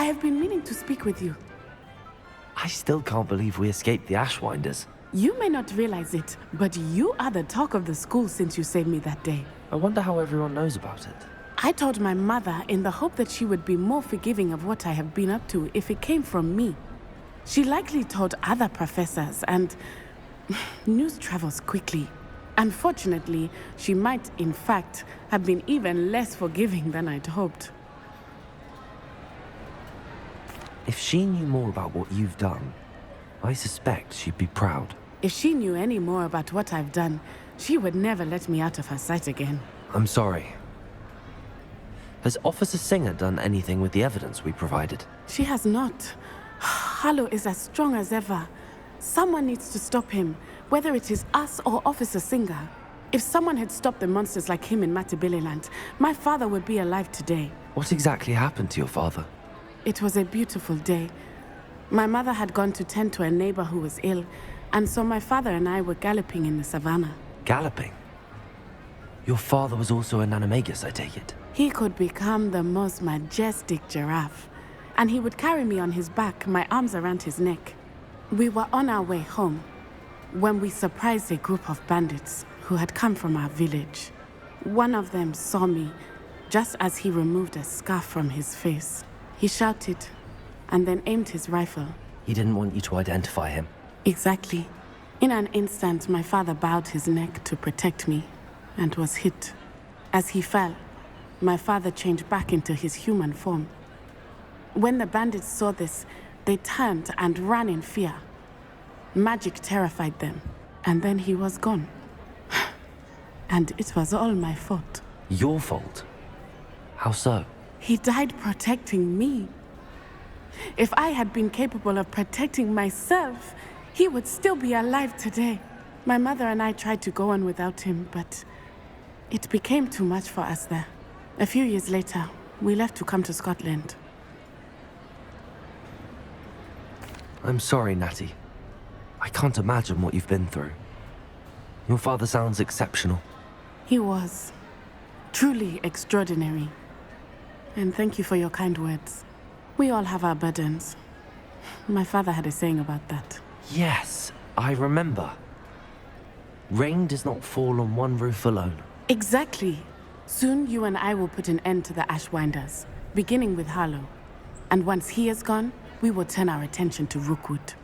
have been meaning to speak with you. I still can't believe we escaped the Ashwinders. You may not realize it, but you are the talk of the school since you saved me that day. I wonder how everyone knows about it. I told my mother in the hope that she would be more forgiving of what I have been up to if it came from me. She likely told other professors, and news travels quickly. Unfortunately, she might, in fact, have been even less forgiving than I'd hoped. If she knew more about what you've done, I suspect she'd be proud. If she knew any more about what I've done, she would never let me out of her sight again. I'm sorry. Has Officer Singer done anything with the evidence we provided? She has not. Harlow is as strong as ever. Someone needs to stop him, whether it is us or Officer Singer. If someone had stopped the monsters like him in Matabeleland, my father would be alive today. What exactly happened to your father? It was a beautiful day. My mother had gone to tend to a neighbor who was ill, and so my father and I were galloping in the savannah. Galloping? Your father was also an animagus, I take it? He could become the most majestic giraffe, and he would carry me on his back, my arms around his neck. We were on our way home when we surprised a group of bandits who had come from our village. One of them saw me just as he removed a scarf from his face. He shouted and then aimed his rifle. He didn't want you to identify him. Exactly. In an instant, my father bowed his neck to protect me and was hit. As he fell, my father changed back into his human form. When the bandits saw this, they turned and ran in fear. Magic terrified them, and then he was gone. And it was all my fault. Your fault? How so? He died protecting me. If I had been capable of protecting myself, he would still be alive today. My mother and I tried to go on without him, but it became too much for us there. A few years later, we left to come to Scotland. I'm sorry, Natty. I can't imagine what you've been through. Your father sounds exceptional. He was. Truly extraordinary. And thank you for your kind words. We all have our burdens. My father had a saying about that. Yes, I remember. Rain does not fall on one roof alone. Exactly. Soon you and I will put an end to the Ashwinders, beginning with Harlow. And once he is gone, we will turn our attention to Rookwood.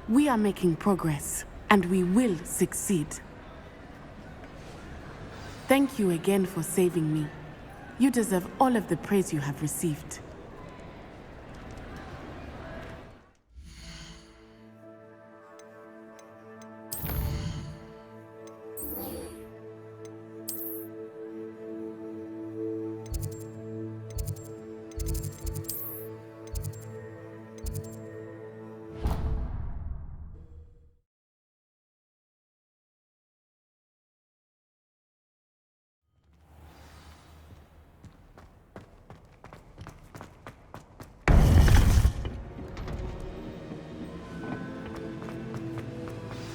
We are making progress, and we will succeed. Thank you again for saving me. You deserve all of the praise you have received.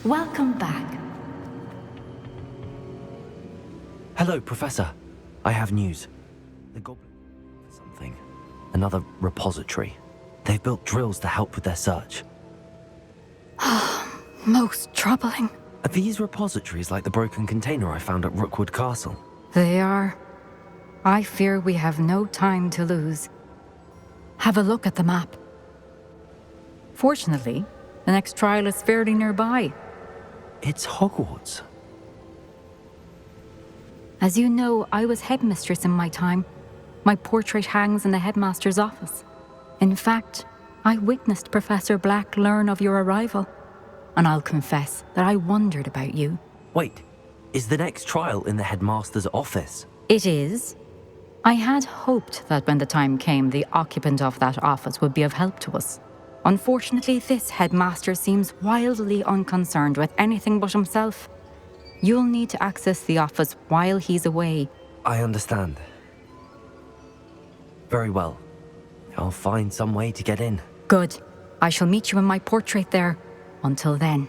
Welcome back. Hello, Professor. I have news. The Goblin... something. Another repository. They've built drills to help with their search. Most troubling. Are these repositories like the broken container I found at Rookwood Castle? They are. I fear we have no time to lose. Have a look at the map. Fortunately, the next trial is fairly nearby. It's Hogwarts. As you know, I was headmistress in my time. My portrait hangs in the headmaster's office. In fact, I witnessed Professor Black learn of your arrival. And I'll confess that I wondered about you. Wait, is the next trial in the headmaster's office? It is. I had hoped that when the time came, the occupant of that office would be of help to us. Unfortunately, this headmaster seems wildly unconcerned with anything but himself. You'll need to access the office while he's away. I understand. Very well. I'll find some way to get in. Good. I shall meet you in my portrait there. Until then.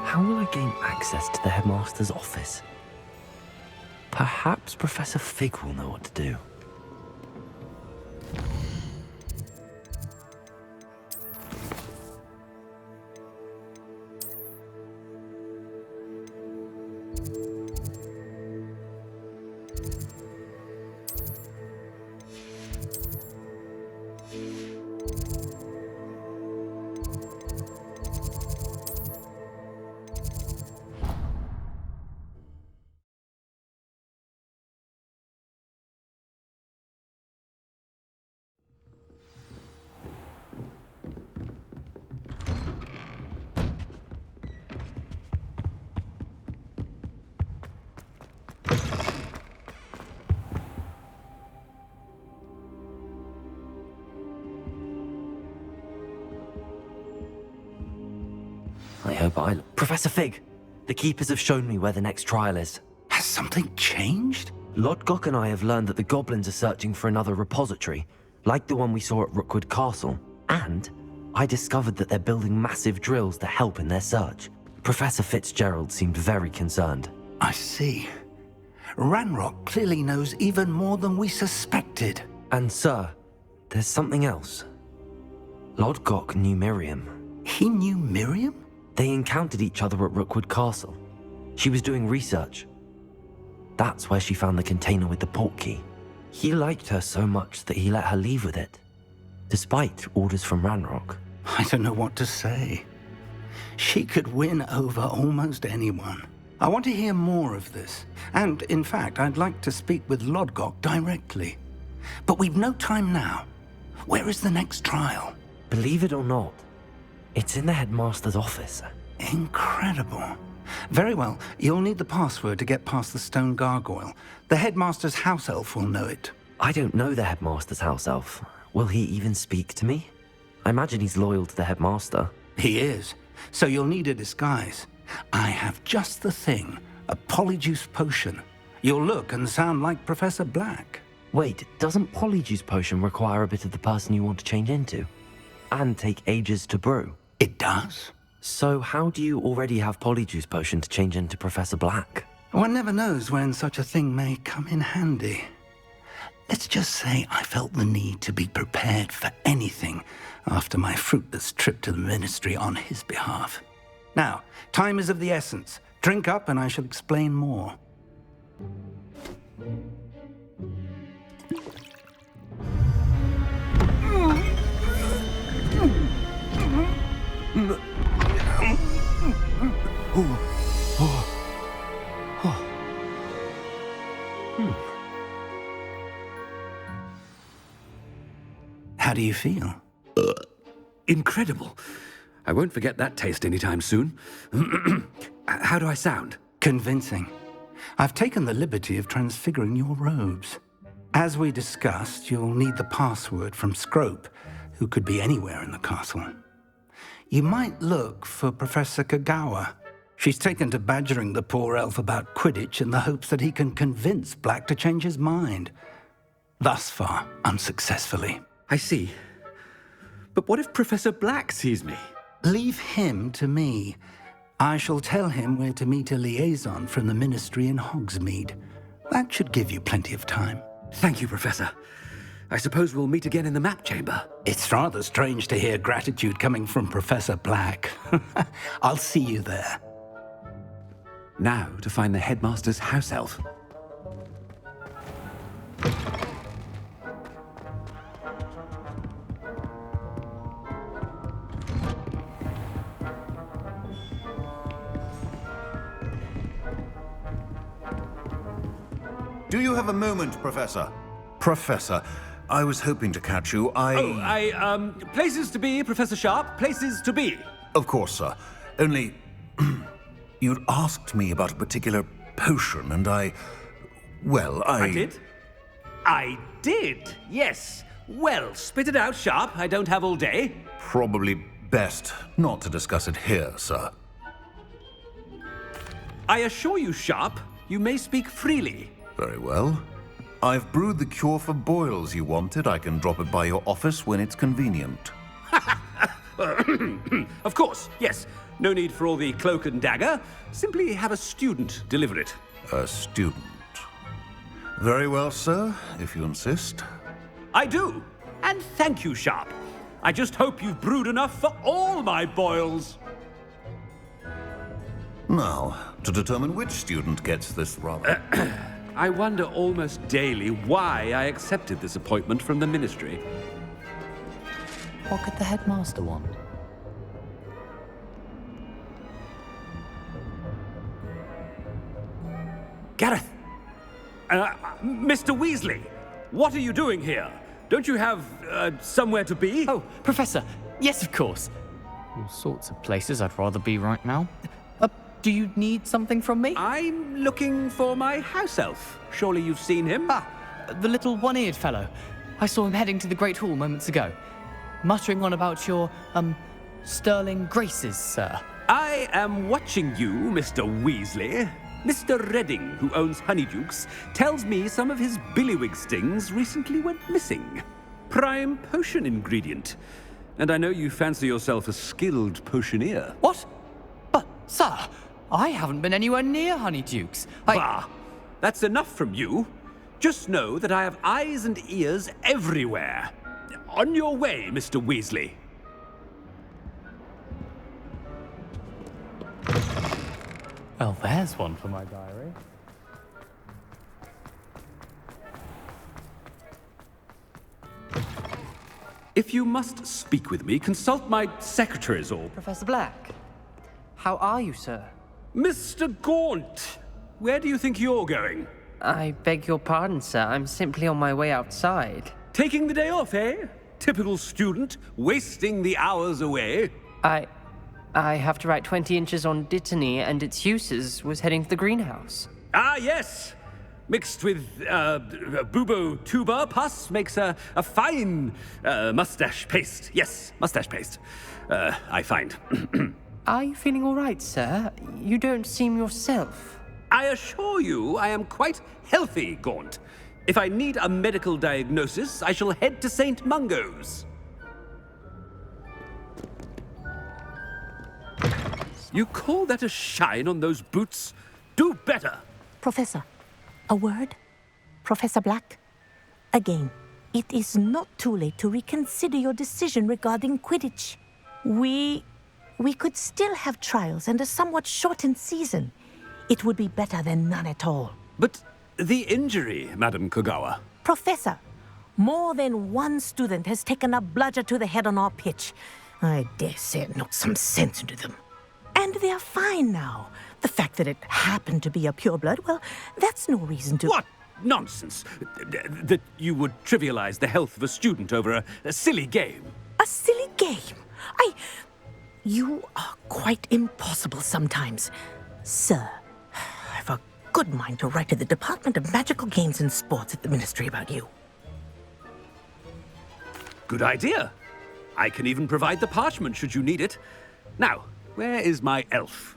How will I gain access to the headmaster's office? Perhaps Professor Fig will know what to do. I hope Professor Fig! The Keepers have shown me where the next trial is. Has something changed? Lodgok and I have learned that the goblins are searching for another repository, like the one we saw at Rookwood Castle. And I discovered that they're building massive drills to help in their search. Professor Fitzgerald seemed very concerned. I see. Ranrock clearly knows even more than we suspected. And sir, there's something else. Lodgok knew Miriam. He knew Miriam? They encountered each other at Rookwood Castle. She was doing research. That's where she found the container with the portkey. He liked her so much that he let her leave with it, despite orders from Ranrock. I don't know what to say. She could win over almost anyone. I want to hear more of this. And, in fact, I'd like to speak with Lodgok directly. But we've no time now. Where is the next trial? Believe it or not, it's in the headmaster's office. Incredible. Very well. You'll need the password to get past the stone gargoyle. The headmaster's house elf will know it. I don't know the headmaster's house elf. Will he even speak to me? I imagine he's loyal to the headmaster. He is. So you'll need a disguise. I have just the thing. A polyjuice potion. You'll look and sound like Professor Black. Wait, doesn't polyjuice potion require a bit of the person you want to change into? And take ages to brew? It does. So how do you already have polyjuice potion to change into Professor Black? One never knows when such a thing may come in handy. Let's just say I felt the need to be prepared for anything after my fruitless trip to the ministry on his behalf. Now, time is of the essence. Drink up and I shall explain more. How do you feel? Incredible. I won't forget that taste anytime soon. How do I sound? Convincing. I've taken the liberty of transfiguring your robes. As we discussed, you'll need the password from Scrope, who could be anywhere in the castle. You might look for Professor Kagawa. She's taken to badgering the poor elf about Quidditch in the hopes that he can convince Black to change his mind. Thus far, unsuccessfully. I see. But what if Professor Black sees me? Leave him to me. I shall tell him where to meet a liaison from the ministry in Hogsmeade. That should give you plenty of time. Thank you, Professor. I suppose we'll meet again in the map chamber. It's rather strange to hear gratitude coming from Professor Black. I'll see you there. Now to find the headmaster's house elf. Do you have a moment, Professor? Professor, I was hoping to catch you. Places to be, Professor Sharp. Places to be. Of course, sir. Only, you'd asked me about a particular potion, and I did? I did, yes. Well, spit it out, Sharp. I don't have all day. Probably best not to discuss it here, sir. I assure you, Sharp, you may speak freely. Very well. I've brewed the cure for boils you wanted. I can drop it by your office when it's convenient. Of course, yes. No need for all the cloak and dagger. Simply have a student deliver it. A student. Very well, sir, if you insist. I do. And thank you, Sharp. I just hope you've brewed enough for all my boils. Now, to determine which student gets this rather... I wonder almost daily why I accepted this appointment from the Ministry. What could the headmaster want? Gareth! Mr. Weasley, what are you doing here? Don't you have, somewhere to be? Oh, Professor, yes, of course. All sorts of places I'd rather be right now. Do you need something from me? I'm looking for my house elf. Surely you've seen him? Ah, the little one-eared fellow. I saw him heading to the Great Hall moments ago, muttering on about your, sterling graces, sir. I am watching you, Mr. Weasley. Mr. Redding, who owns Honeydukes, tells me some of his billywig stings recently went missing. Prime potion ingredient. And I know you fancy yourself a skilled potioneer. What? But, sir, I haven't been anywhere near Honeydukes. Bah! That's enough from you. Just know that I have eyes and ears everywhere. On your way, Mr. Weasley. Well, there's one for my diary. If you must speak with me, consult my secretaries or... Professor Black, how are you, sir? Mr. Gaunt, where do you think you're going? I beg your pardon, sir. I'm simply on my way outside. Taking the day off, eh? Typical student, wasting the hours away. I have to write 20 inches on Dittany and its uses. Was heading to the greenhouse. Ah, yes! Mixed with, bubo tuber pus makes a fine, mustache paste. Yes, mustache paste. I find. Are you feeling all right, sir? You don't seem yourself. I assure you I am quite healthy, Gaunt. If I need a medical diagnosis, I shall head to St. Mungo's. You call that a shine on those boots? Do better! Professor, a word? Professor Black? Again, it is not too late to reconsider your decision regarding Quidditch. We could still have trials and a somewhat shortened season. It would be better than none at all. But the injury, Madam Kogawa. Professor, more than one student has taken a bludger to the head on our pitch. I dare say it knocked some sense into them. And they're fine now. The fact that it happened to be a pureblood, well, that's no reason to... What nonsense! That you would trivialize the health of a student over a silly game. A silly game? You are quite impossible sometimes. Sir, I've a good mind to write to the Department of Magical Games and Sports at the Ministry about you. Good idea. I can even provide the parchment should you need it. Now, where is my elf?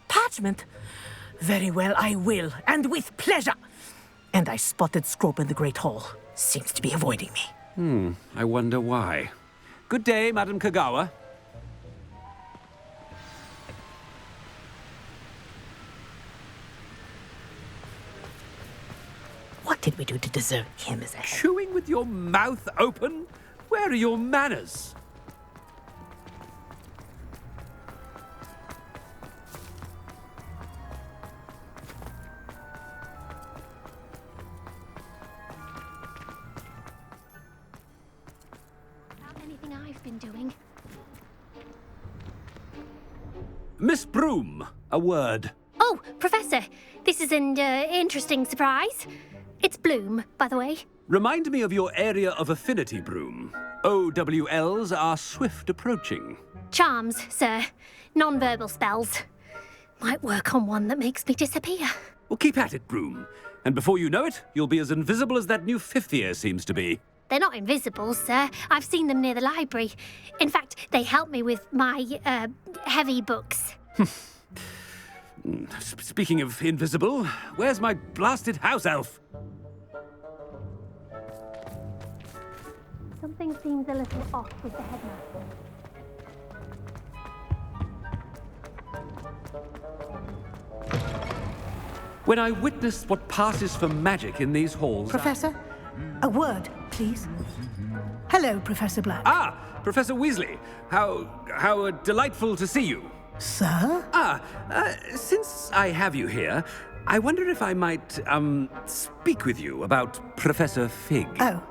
Parchment? Very well, I will, and with pleasure. And I spotted Scrope in the Great Hall. Seems to be avoiding me. I wonder why. Good day, Madam Kogawa. What did we do to deserve him as a head? Chewing with your mouth open? Where are your manners? Anything I've been doing. Miss Broom, a word. Oh, Professor, this is an interesting surprise. It's Bloom, by the way. Remind me of your area of affinity, Broom. OWLs are swift approaching. Charms, sir. Non-verbal spells. Might work on one that makes me disappear. Well, keep at it, Broom. And before you know it, you'll be as invisible as that new fifth year seems to be. They're not invisible, sir. I've seen them near the library. In fact, they help me with my, heavy books. Speaking of invisible, where's my blasted house elf? Something seems a little off with the headmaster. when I witnessed what passes for magic in these halls. Professor, a word, please. Hello, Professor Black. Ah, Professor Weasley. How delightful to see you. Sir? Since I have you here, I wonder if I might, speak with you about Professor Fig. Oh,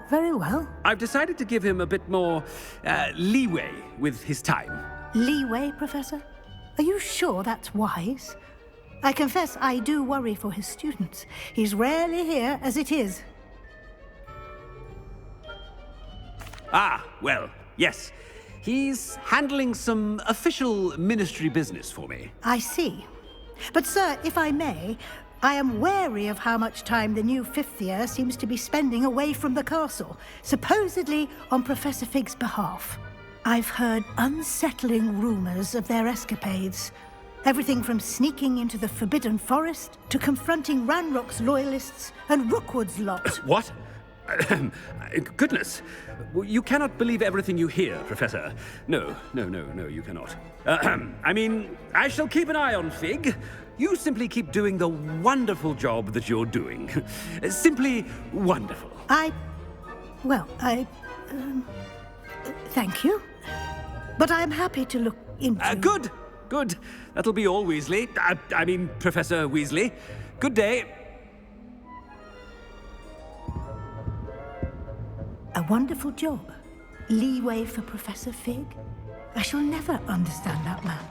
very well. I've decided to give him a bit more, leeway with his time. Leeway, Professor? Are you sure that's wise? I confess I do worry for his students. He's rarely here as it is. Ah, well, yes. He's handling some official ministry business for me. I see. But, sir, if I may, I am wary of how much time the new fifth year seems to be spending away from the castle, supposedly on Professor Fig's behalf. I've heard unsettling rumors of their escapades. Everything from sneaking into the Forbidden Forest to confronting Ranrock's loyalists and Rookwood's lot. What? Goodness. You cannot believe everything you hear, Professor. No, you cannot. I mean, I shall keep an eye on Fig. You simply keep doing the wonderful job that you're doing. Simply wonderful. Thank you. But I'm happy to look into... Good. That'll be all, Weasley. I mean, Professor Weasley. Good day. A wonderful job. Leeway for Professor Fig. I shall never understand that man.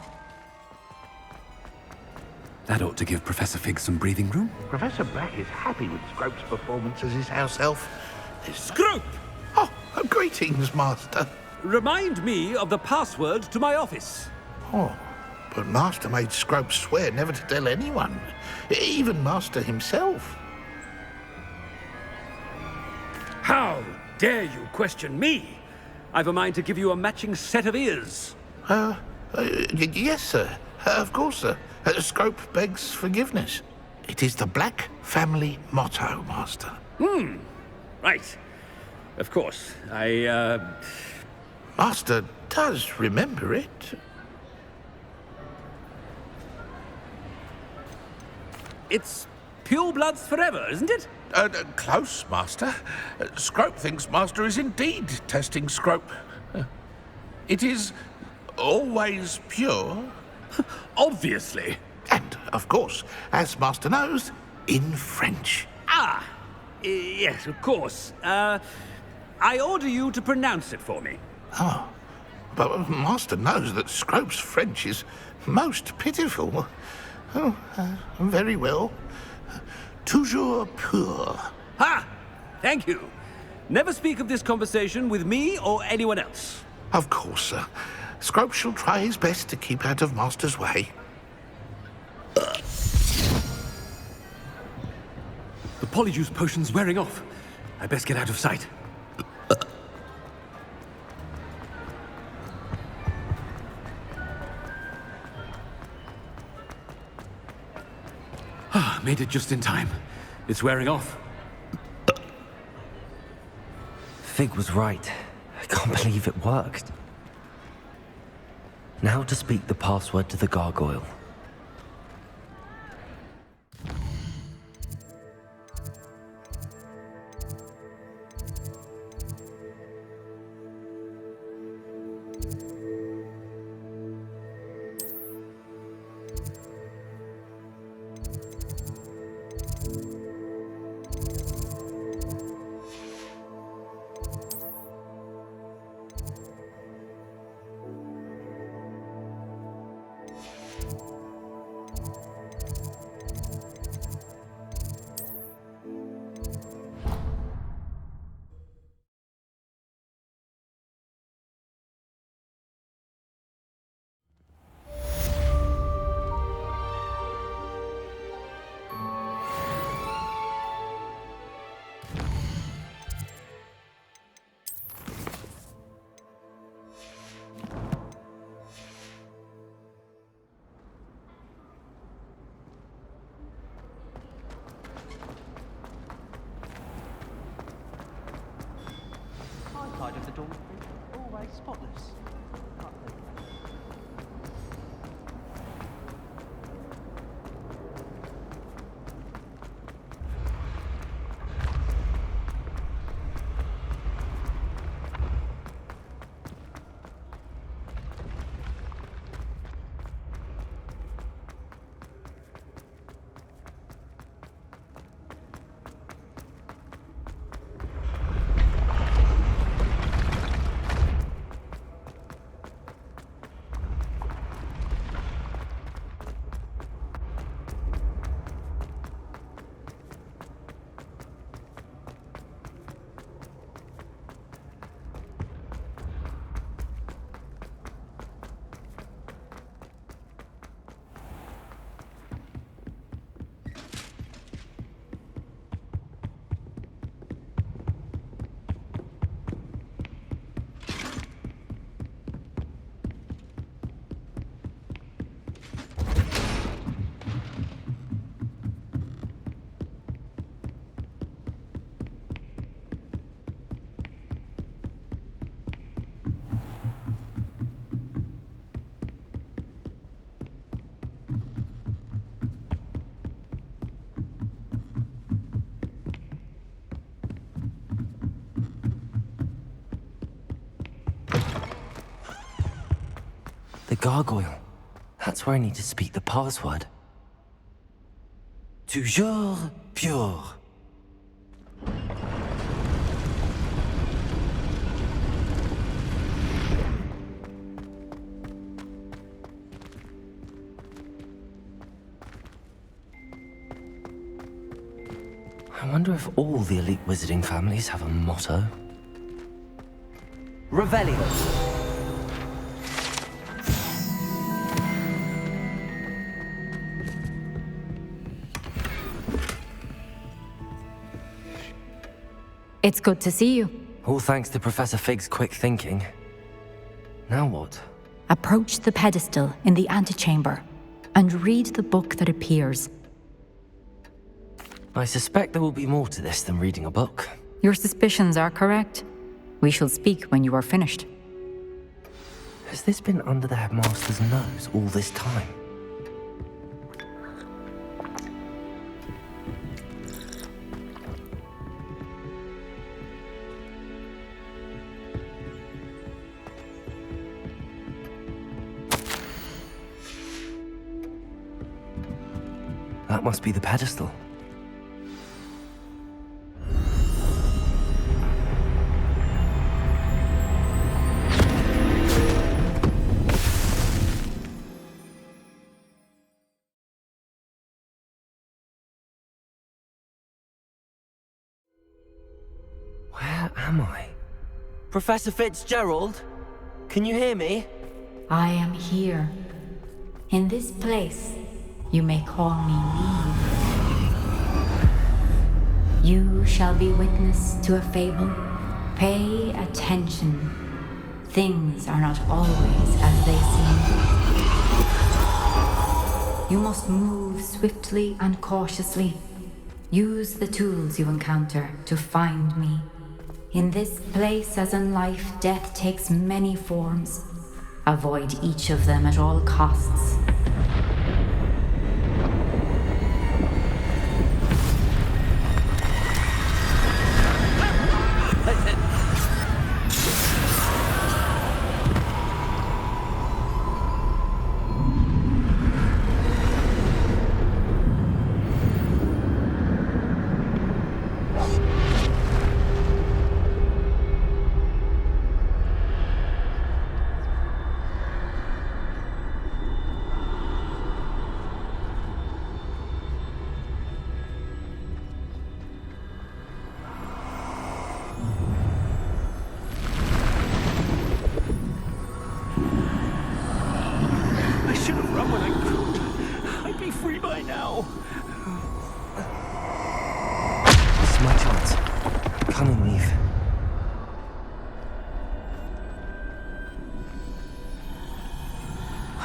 That ought to give Professor Fig some breathing room. Professor Black is happy with Scrope's performance as his house elf. Scrope! Oh, greetings, Master. Remind me of the password to my office. Oh, but Master made Scrope swear never to tell anyone, even Master himself. How dare you question me? I've a mind to give you a matching set of ears. Yes, sir. Of course, sir. Scrope begs forgiveness. It is the Black family motto, Master. Right. Of course. Master does remember it. It's pure bloods forever, isn't it? Close, Master. Scrope thinks Master is indeed testing Scrope. It is always pure. Obviously. And, of course, as Master knows, in French. Yes, of course. I order you to pronounce it for me. Oh, but Master knows that Scrope's French is most pitiful. Oh, very well. Toujours pur. Ha! Thank you. Never speak of this conversation with me or anyone else. Of course, sir. Scrope shall try his best to keep out of Master's way. The polyjuice potion's wearing off. I best get out of sight. Made it just in time. It's wearing off. Fig was right. I can't believe it worked. Now to speak the password to the gargoyle. Side of the door, always spotless. gargoyle. That's where I need to speak the password. Toujours pure. I wonder if all the elite wizarding families have a motto. Revelio. It's good to see you. All thanks to Professor Fig's quick thinking. Now what? Approach the pedestal in the antechamber and read the book that appears. I suspect there will be more to this than reading a book. Your suspicions are correct. We shall speak when you are finished. Has this been under the headmaster's nose all this time? That must be the pedestal. Where am I? Professor Fitzgerald? Can you hear me? I am here. In this place, you may call me Neve. You shall be witness to a fable. Pay attention. Things are not always as they seem. You must move swiftly and cautiously. Use the tools you encounter to find me. In this place, as in life, death takes many forms. Avoid each of them at all costs.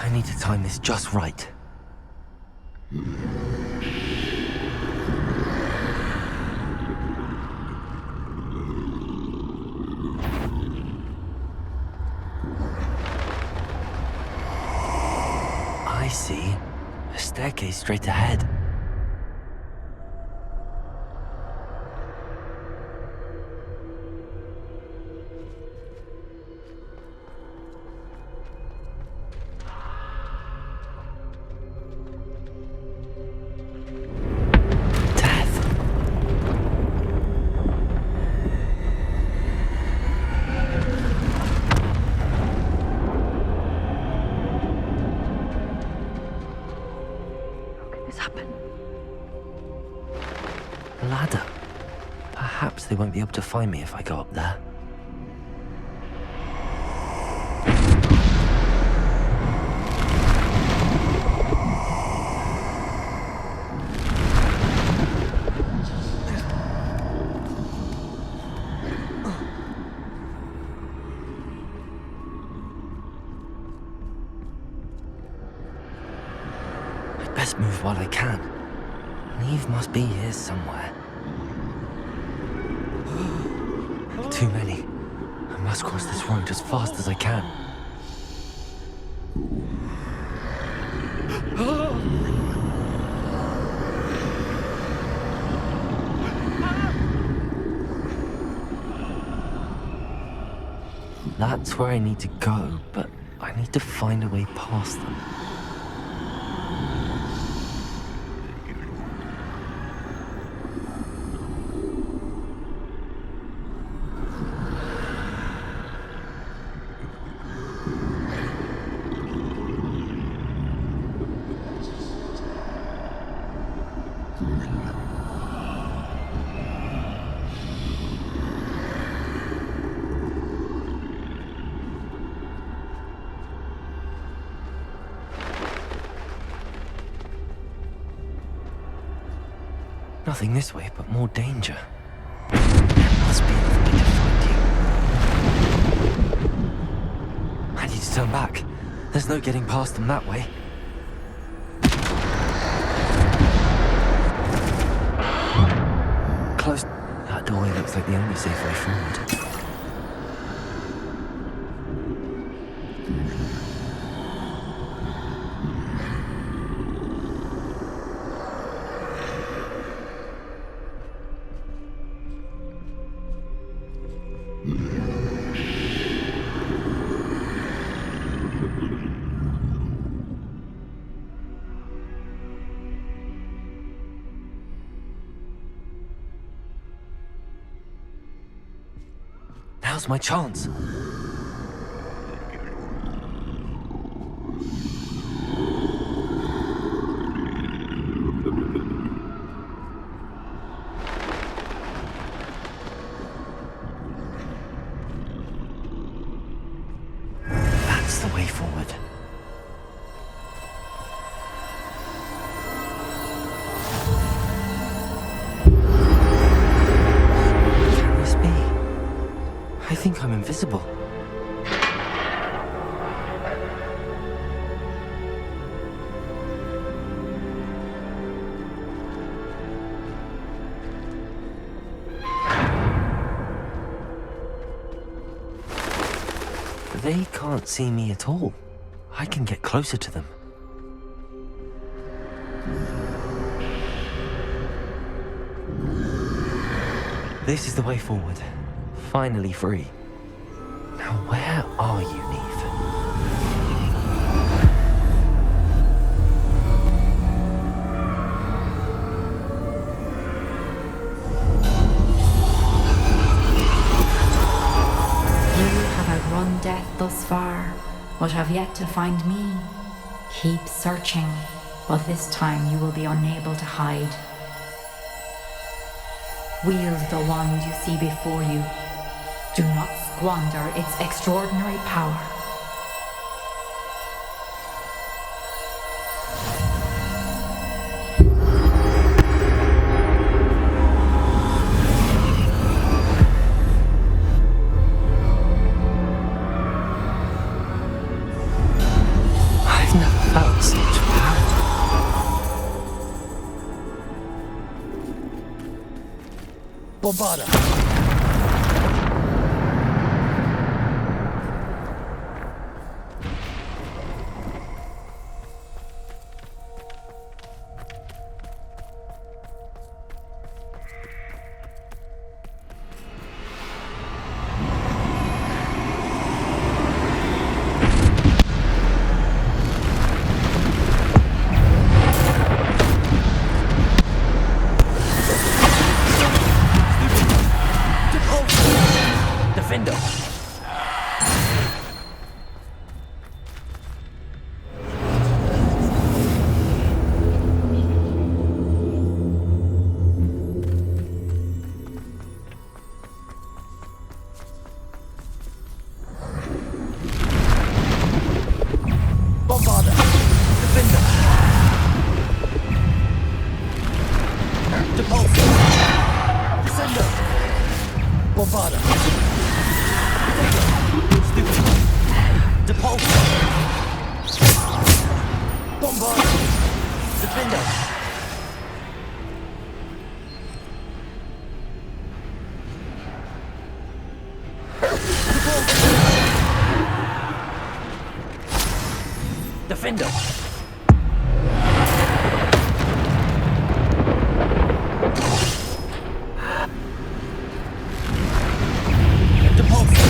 I need to time this just right. I see. A staircase straight ahead. Ladder. Perhaps they won't be able to find me if I go up there. I'd best move while I can. Neve must be here somewhere. Too many. I must cross this road as fast as I can. That's where I need to go, but I need to find a way past them. Nothing this way, but more danger. There must be another way to find you. I need to turn back. There's no getting past them that way. Close. That doorway looks like the only safe way forward. Now's my chance. That's the way forward. Can this be? I think I'm invisible. They can't see me at all. I can get closer to them. This is the way forward. Finally free. Now where are you, Neve? You have outrun death thus far, but have yet to find me. Keep searching, but this time you will be unable to hide. Wield the wand you see before you. Do not squander its extraordinary power. I've never felt such power. Bombarda! Defender! Bombarda! Defender! Depulso! Descender! Bombarda! Depulso! Bombarda! Defender! Defender! Depulso!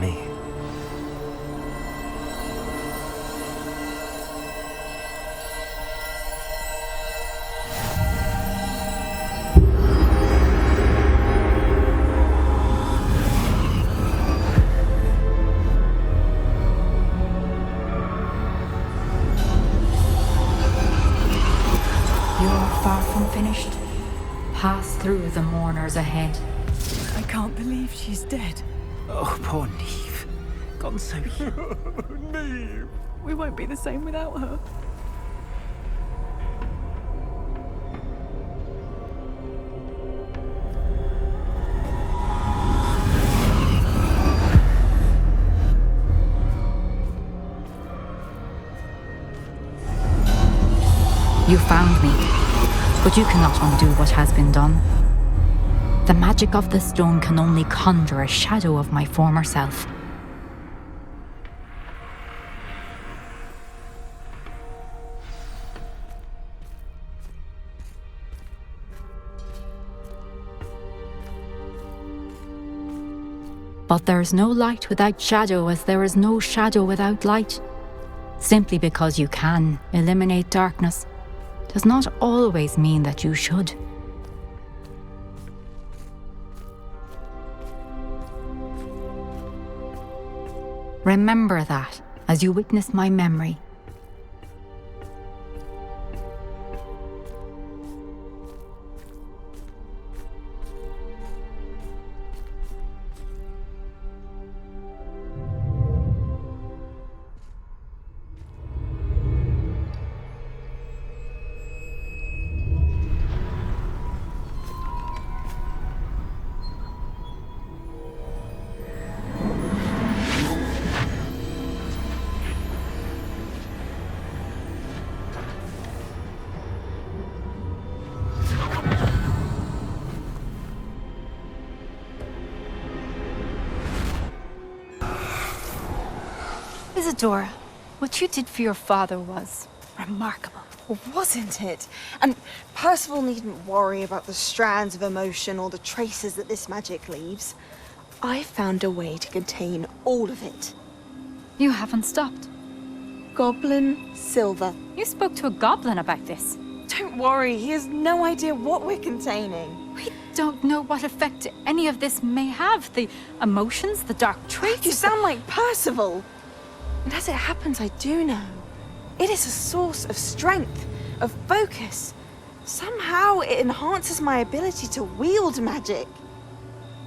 me. Far from finished. Pass through the mourners ahead. I can't believe she's dead. Oh, poor Neve. Gone so young. Neve! We won't be the same without her. You found me, but you cannot undo what has been done. The magic of the stone can only conjure a shadow of my former self. But there is no light without shadow, as there is no shadow without light. Simply because you can eliminate darkness does not always mean that you should. Remember that as you witness my memory. Isadora, what you did for your father was remarkable. Well, wasn't it? And Percival needn't worry about the strands of emotion or the traces that this magic leaves. I found a way to contain all of it. You haven't stopped. Goblin Silver. You spoke to a goblin about this. Don't worry, he has no idea what we're containing. We don't know what effect any of this may have. The emotions, the dark traits. You sound like Percival. And as it happens, I do know. It is a source of strength, of focus. Somehow it enhances my ability to wield magic.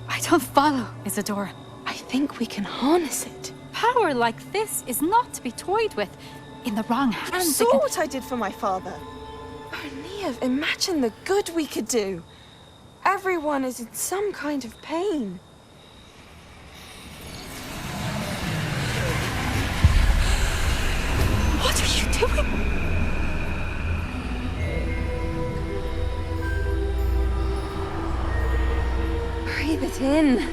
I don't follow, Isadora. I think we can harness it. Power like this is not to be toyed with. In the wrong hands, You saw what I did for my father. Oh, Neve, imagine the good we could do. Everyone is in some kind of pain. What are you doing? Breathe it in.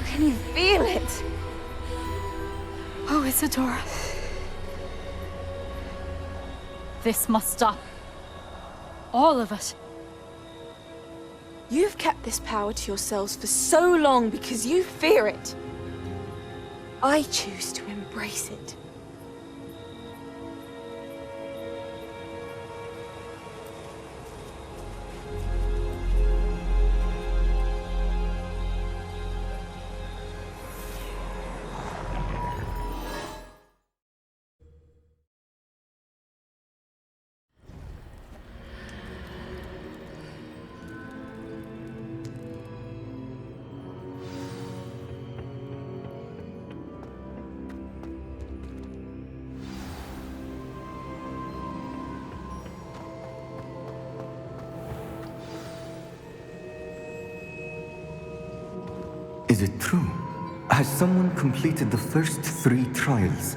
Can you feel it? Oh, Isadora. This must stop. All of it. You've kept this power to yourselves for so long because you fear it. I choose to embrace it. Is it true? Has someone completed the first 3 trials?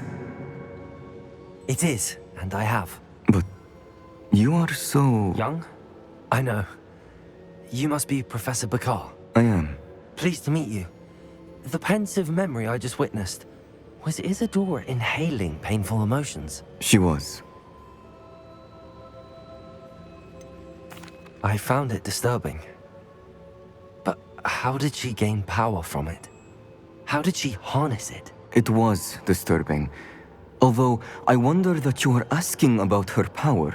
It is, and I have. But you are so... Young? I know. You must be Professor Bakar. I am. Pleased to meet you. The pensive memory I just witnessed, was Isadora inhaling painful emotions? She was. I found it disturbing. But how did she gain power from it? How did she harness it? It was disturbing. Although, I wonder that you are asking about her power.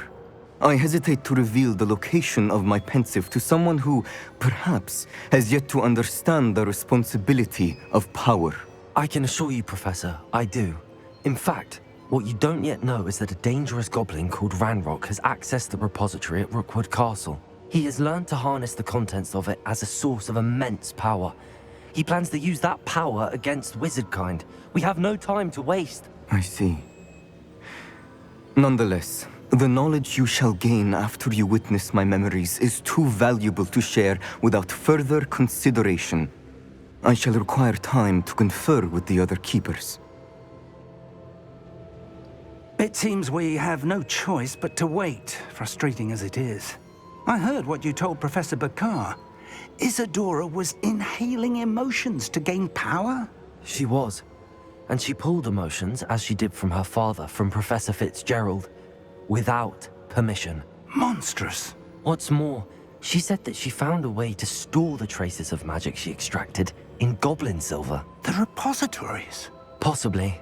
I hesitate to reveal the location of my pensive to someone who, perhaps, has yet to understand the responsibility of power. I can assure you, Professor, I do. In fact, what you don't yet know is that a dangerous goblin called Ranrock has accessed the repository at Rookwood Castle. He has learned to harness the contents of it as a source of immense power. He plans to use that power against wizardkind. We have no time to waste. I see. Nonetheless, the knowledge you shall gain after you witness my memories is too valuable to share without further consideration. I shall require time to confer with the other keepers. It seems we have no choice but to wait, frustrating as it is. I heard what you told Professor Bakar. Isadora was inhaling emotions to gain power? She was. And she pulled emotions, as she did from her father, from Professor Fitzgerald, without permission. Monstrous. What's more, she said that she found a way to store the traces of magic she extracted in goblin silver. The repositories? Possibly.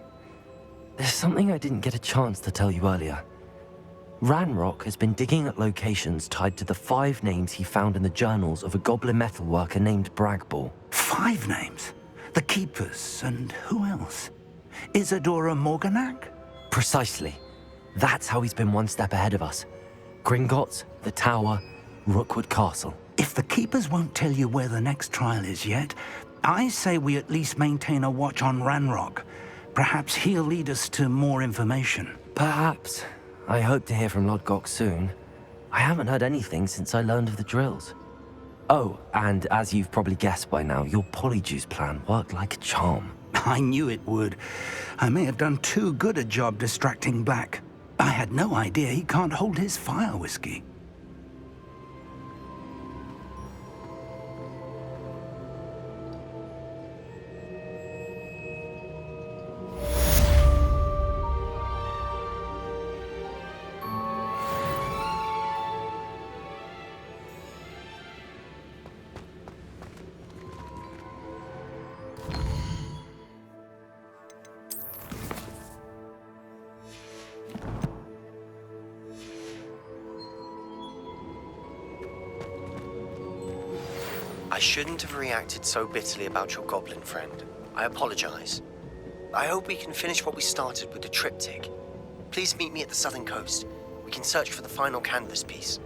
There's something I didn't get a chance to tell you earlier. Ranrock has been digging at locations tied to the 5 names he found in the journals of a goblin metalworker named Bragball. 5 names? The Keepers, and who else? Isadora Morganac? Precisely. That's how he's been one step ahead of us. Gringotts, the Tower, Rookwood Castle. If the Keepers won't tell you where the next trial is yet, I say we at least maintain a watch on Ranrock. Perhaps he'll lead us to more information. Perhaps. I hope to hear from Lodgok soon. I haven't heard anything since I learned of the drills. Oh, and as you've probably guessed by now, your polyjuice plan worked like a charm. I knew it would. I may have done too good a job distracting Black. I had no idea he can't hold his fire whiskey. I shouldn't have reacted so bitterly about your goblin friend. I apologize. I hope we can finish what we started with the triptych. Please meet me at the southern coast. We can search for the final canvas piece.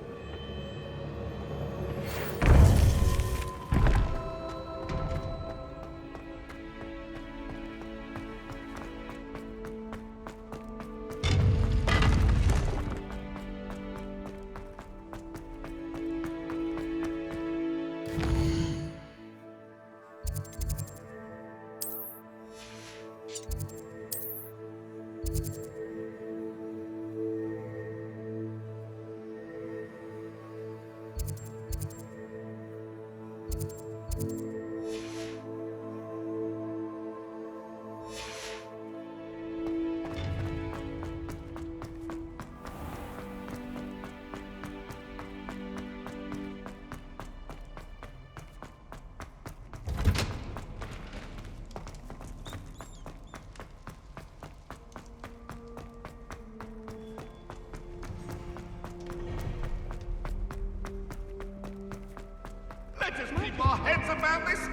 Let us keep our heads about this.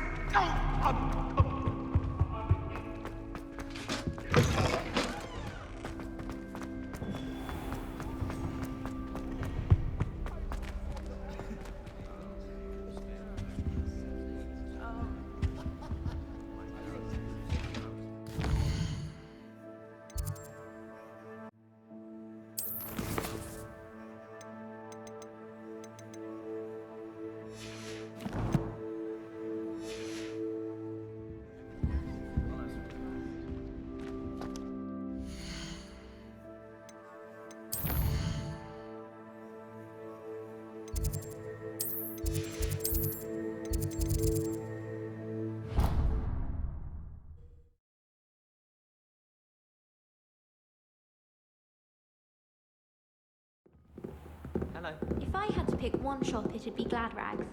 Hello. If I had to pick one shop, it'd be Glad Rags.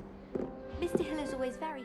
Mr. Hill is always very